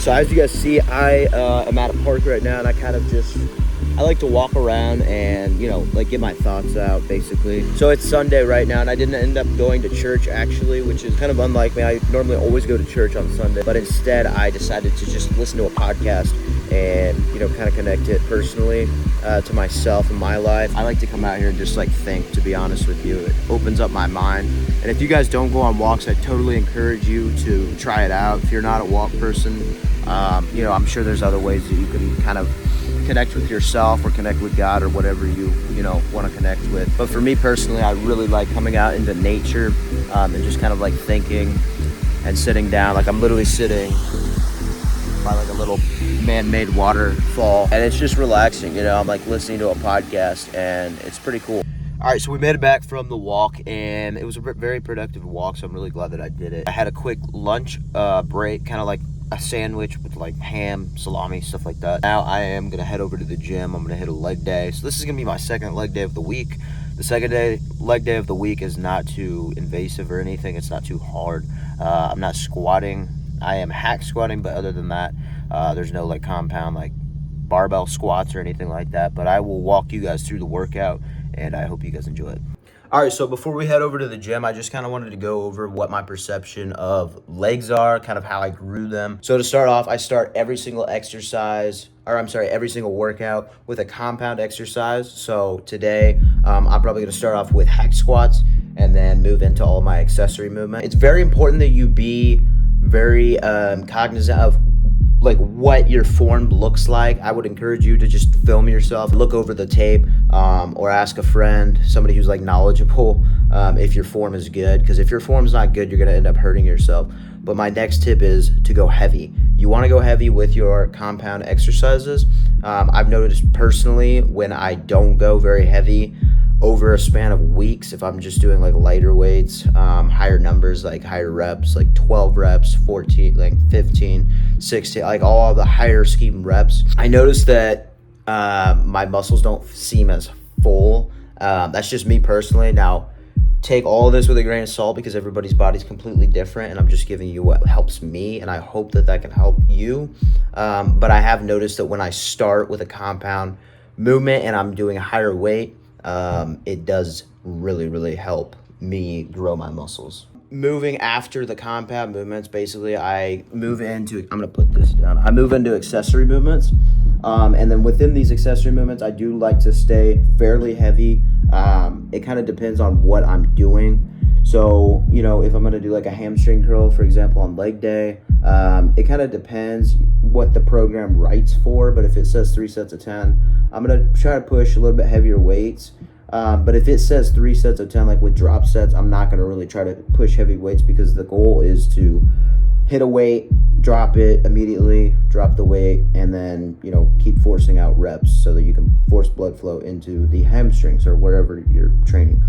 right, so as you guys see, I am at a park right now, and I like to walk around and, like get my thoughts out, basically. So it's Sunday right now, and I didn't end up going to church, actually, which is kind of unlike me. I normally always go to church on Sunday, but instead I decided to just listen to a podcast and, kind of connect it personally to myself and my life. I like to come out here and just like think, to be honest with you. It opens up my mind. And if you guys don't go on walks, I totally encourage you to try it out. If you're not a walk person, I'm sure there's other ways that you can kind of connect with yourself or connect with God or whatever you want to connect with. But for me personally, I really like coming out into nature and just kind of like thinking and sitting down. Like I'm literally sitting by like a little man-made waterfall, and it's just relaxing. I'm like listening to a podcast, and it's pretty cool. All right, so we made it back from the walk, and it was a very productive walk, so I'm really glad that I did it. I had a quick lunch break, kind of like a sandwich with like ham, salami, stuff like that. Now I am gonna head over to the gym. I'm gonna hit a leg day. So this is gonna be my second leg day of the week. The second leg day of the week is not too invasive or anything. It's not too hard. I'm not squatting. I am hack squatting, but other than that, there's no like compound like barbell squats or anything like that. But I will walk you guys through the workout, and I hope you guys enjoy it. All right, so before we head over to the gym, I just kind of wanted to go over what my perception of legs are, kind of how I grew them. So to start off, I start every single workout with a compound exercise. So today, I'm probably gonna start off with hack squats and then move into all of my accessory movement. It's very important that you be very cognizant of like what your form looks like. I would encourage you to just film yourself, look over the tape, or ask a friend, somebody who's like knowledgeable, if your form is good. Because if your form's not good, you're gonna end up hurting yourself. But my next tip is to go heavy. You wanna go heavy with your compound exercises. I've noticed personally when I don't go very heavy over a span of weeks, if I'm just doing like lighter weights, higher numbers, like higher reps, like 12 reps, 14, like 15, 16, like all of the higher scheme reps, I noticed that my muscles don't seem as full. That's just me personally. Now, take all of this with a grain of salt because everybody's body's completely different, and I'm just giving you what helps me, and I hope that can help you. But I have noticed that when I start with a compound movement and I'm doing a higher weight, it does really, really help me grow my muscles. Moving after the compound movements, basically I move into accessory movements. And then within these accessory movements, I do like to stay fairly heavy. It kind of depends on what I'm doing. So, if I'm going to do like a hamstring curl, for example, on leg day, it kind of depends what the program writes for. But if it says 3 sets of 10, I'm going to try to push a little bit heavier weights. But if it says 3 sets of 10, like with drop sets, I'm not going to really try to push heavy weights because the goal is to hit a weight, drop it immediately, drop the weight, and then, keep forcing out reps so that you can force blood flow into the hamstrings or wherever you're training.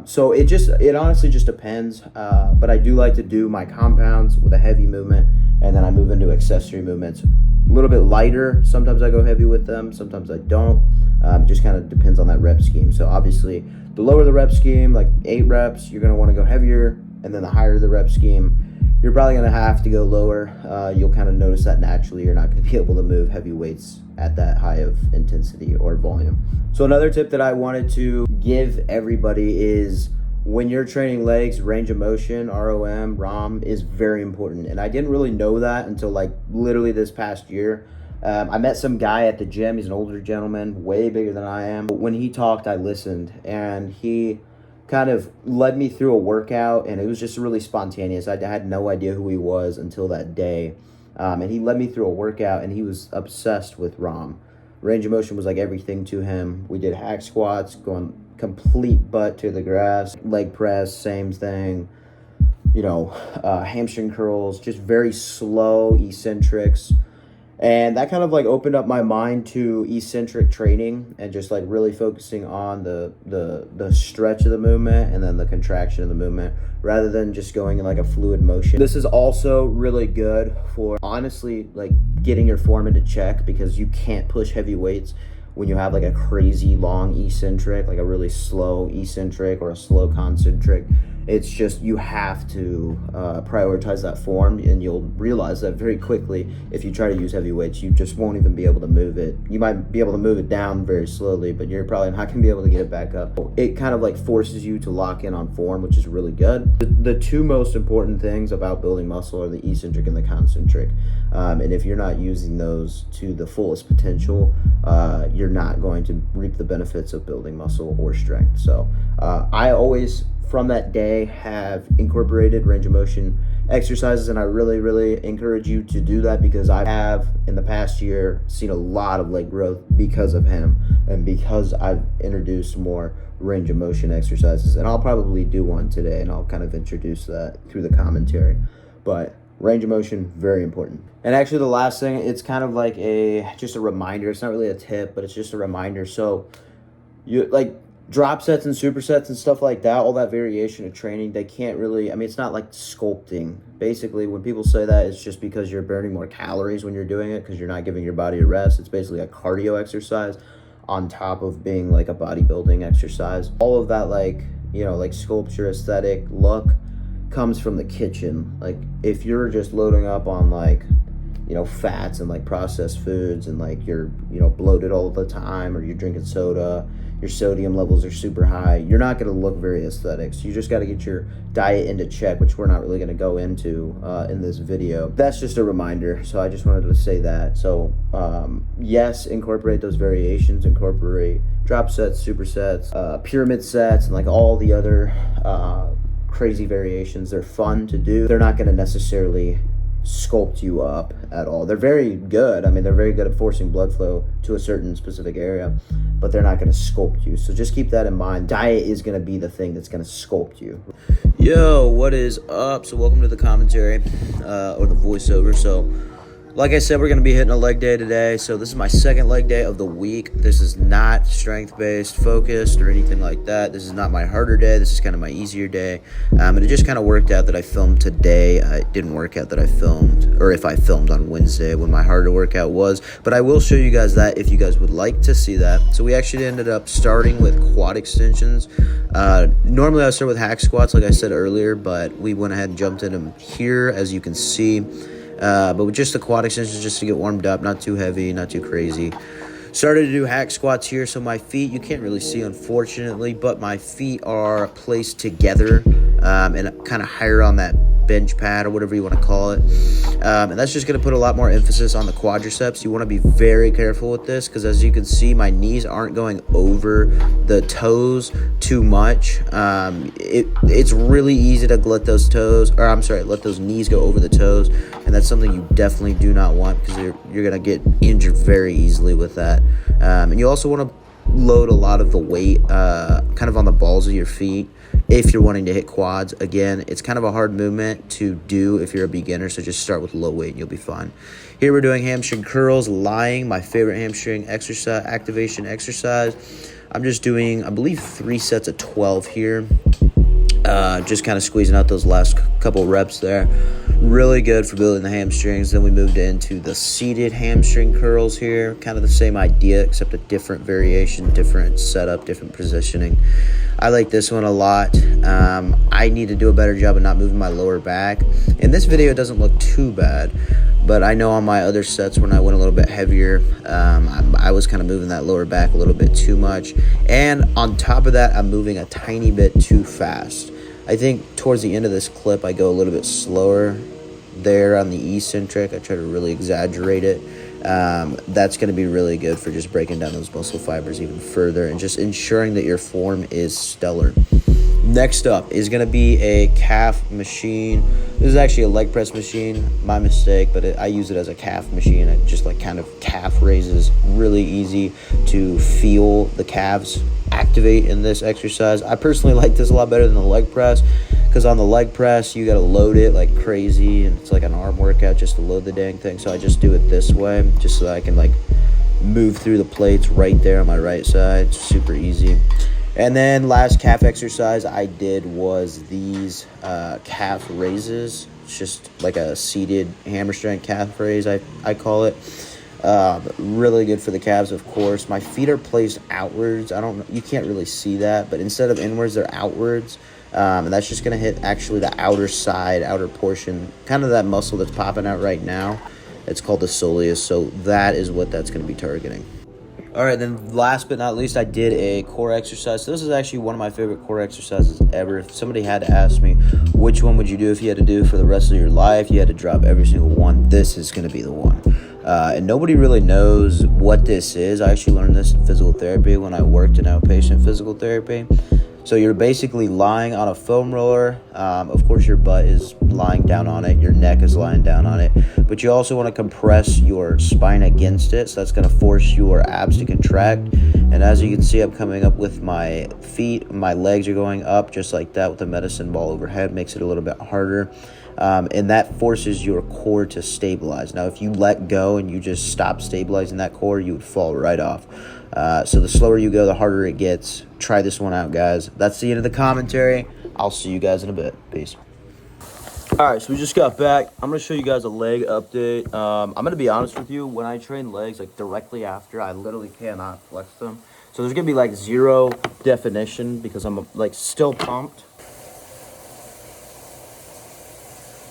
So it honestly just depends. But I do like to do my compounds with a heavy movement, and then I move into accessory movements. A little bit lighter. Sometimes I go heavy with them. Sometimes I don't. It just kind of depends on that rep scheme. So obviously, the lower the rep scheme, like 8 reps, you're going to want to go heavier. And then the higher the rep scheme, you're probably going to have to go lower. You'll kind of notice that naturally you're not going to be able to move heavy weights at that high of intensity or volume. So another tip that I wanted to give everybody is when you're training legs, range of motion, ROM is very important. And I didn't really know that until like literally this past year. I met some guy at the gym. He's an older gentleman, way bigger than I am. But when he talked, I listened, and he kind of led me through a workout, and it was just really spontaneous. I had no idea who he was until that day. And he led me through a workout, and he was obsessed with ROM. Range of motion was like everything to him. We did hack squats, going complete butt to the grass, leg press, same thing. Hamstring curls, just very slow eccentrics. And that kind of like opened up my mind to eccentric training and just like really focusing on the stretch of the movement and then the contraction of the movement rather than just going in like a fluid motion. This is also really good for honestly like getting your form into check because you can't push heavy weights when you have like a crazy long eccentric, like a really slow eccentric or a slow concentric. It's just you have to prioritize that form, and you'll realize that very quickly. If you try to use heavy weights, you just won't even be able to move it. You might be able to move it down very slowly, but you're probably not going to be able to get it back up. It kind of like forces you to lock in on form, which is really good. The two most important things about building muscle are the eccentric and the concentric. And if you're not using those to the fullest potential, you're not going to reap the benefits of building muscle or strength. So I always, from that day, have incorporated range of motion exercises, and I really encourage you to do that, because I have in the past year seen a lot of leg growth because of him, and because I've introduced more range of motion exercises. And I'll probably do one today, and I'll kind of introduce that through the commentary. But range of motion, very important. And actually the last thing, it's kind of like just a reminder. It's not really a tip, but it's just a reminder. So you like drop sets and supersets and stuff like that, all that variation of training, they can't really, I mean, it's not like sculpting. Basically, when people say that, it's just because you're burning more calories when you're doing it, because you're not giving your body a rest. It's basically a cardio exercise on top of being like a bodybuilding exercise. All of that, like, you know, like sculpture aesthetic look comes from the kitchen. Like, if you're just loading up on like, you know, fats and like processed foods, and like you're, you know, bloated all the time, or you're drinking soda, your sodium levels are super high, you're not going to look very aesthetic. So you just got to get your diet into check, which we're not really going to go into in this video. That's just a reminder. So I just wanted to say that. So yes, incorporate those variations, incorporate drop sets, supersets, pyramid sets, and like all the other crazy variations. They're fun to do. They're not going to necessarily sculpt you up at all. They're very good. I mean, they're very good at forcing blood flow to a certain specific area, but they're not going to sculpt you. So just keep that in mind. Diet is going to be the thing that's going to sculpt you. Yo, what is up? So welcome to the commentary, or the voiceover. So like I said, we're going to be hitting a leg day today. So this is my second leg day of the week. This is not strength-based, focused, or anything like that. This is not my harder day. This is kind of my easier day. And it just kind of worked out that I filmed today. It didn't work out that I filmed, or if I filmed on Wednesday when my harder workout was. But I will show you guys that if you guys would like to see that. So we actually ended up starting with quad extensions. Normally I start with hack squats, like I said earlier, but we went ahead and jumped in them here, as you can see. But with just the quad extensions, just to get warmed up, not too heavy, not too crazy. Started to do hack squats here. So my feet, you can't really see, unfortunately, but my feet are placed together and kind of higher on that bench pad, or whatever you want to call it. And that's just going to put a lot more emphasis on the quadriceps. You want to be very careful with this, because as you can see, my knees aren't going over the toes too much. It's really easy to let those knees go over the toes, and that's something you definitely do not want, because you're going to get injured very easily with that. And you also want to load a lot of the weight kind of on the balls of your feet if you're wanting to hit quads. Again, it's kind of a hard movement to do if you're a beginner, so just start with low weight and you'll be fine. Here we're doing hamstring curls, lying, my favorite hamstring exercise, activation exercise. I'm just doing, I believe, 3 sets of 12 here. Just kind of squeezing out those last couple reps there. Really good for building the hamstrings. Then we moved into the seated hamstring curls here. Kind of the same idea, except a different variation, different setup, different positioning. I like this one a lot. I need to do a better job of not moving my lower back. In this video, it doesn't look too bad, but I know on my other sets when I went a little bit heavier, I was kind of moving that lower back a little bit too much. And on top of that, I'm moving a tiny bit too fast. I think towards the end of this clip, I go a little bit slower there on the eccentric. I try to really exaggerate it. That's going to be really good for just breaking down those muscle fibers even further and just ensuring that your form is stellar. Next up is going to be a calf machine. This is actually a leg press machine, my mistake, but I use it as a calf machine. It just like kind of calf raises, really easy to feel the calves activate in this exercise. I personally like this a lot better than the leg press, because on the leg press you got to load it like crazy, and it's like an arm workout just to load the dang thing. So I just do it this way, just so that I can like move through the plates right there on my right side. It's super easy. And then last calf exercise I did was these calf raises. It's just like a seated hammer strength calf raise, I call it. Really good for the calves, of course. My feet are placed outwards. You can't really see that, but instead of inwards, they're outwards. And that's just going to hit actually the outer side, outer portion, kind of that muscle that's popping out right now. It's called the soleus, so that is what that's going to be targeting. All right, then last but not least, I did a core exercise. So this is actually one of my favorite core exercises ever. If somebody had to ask me which one would you do if you had to do it for the rest of your life, you had to drop every single one, this is going to be the one. And nobody really knows what this is. I actually learned this in physical therapy when I worked in outpatient physical therapy. So you're basically lying on a foam roller. Of course, your butt is lying down on it. Your neck is lying down on it. But you also want to compress your spine against it. So that's going to force your abs to contract. And as you can see, I'm coming up with my feet. My legs are going up just like that with a medicine ball overhead. Makes it a little bit harder. And that forces your core to stabilize. Now, if you let go and you just stop stabilizing that core, you would fall right off. So the slower you go, the harder it gets. Try this one out, guys. That's the end of the commentary. I'll see you guys in a bit. Peace. All right, so we just got back. I'm going to show you guys a leg update. I'm going to be honest with you. When I train legs, like directly after, I literally cannot flex them. So there's going to be like zero definition because I'm like still pumped.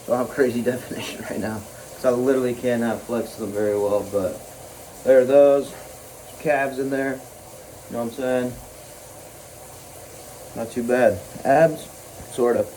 So I have crazy definition right now. So I literally cannot flex them very well, but there are those. Calves in there, you know what I'm saying? Not too bad. Abs, sort of.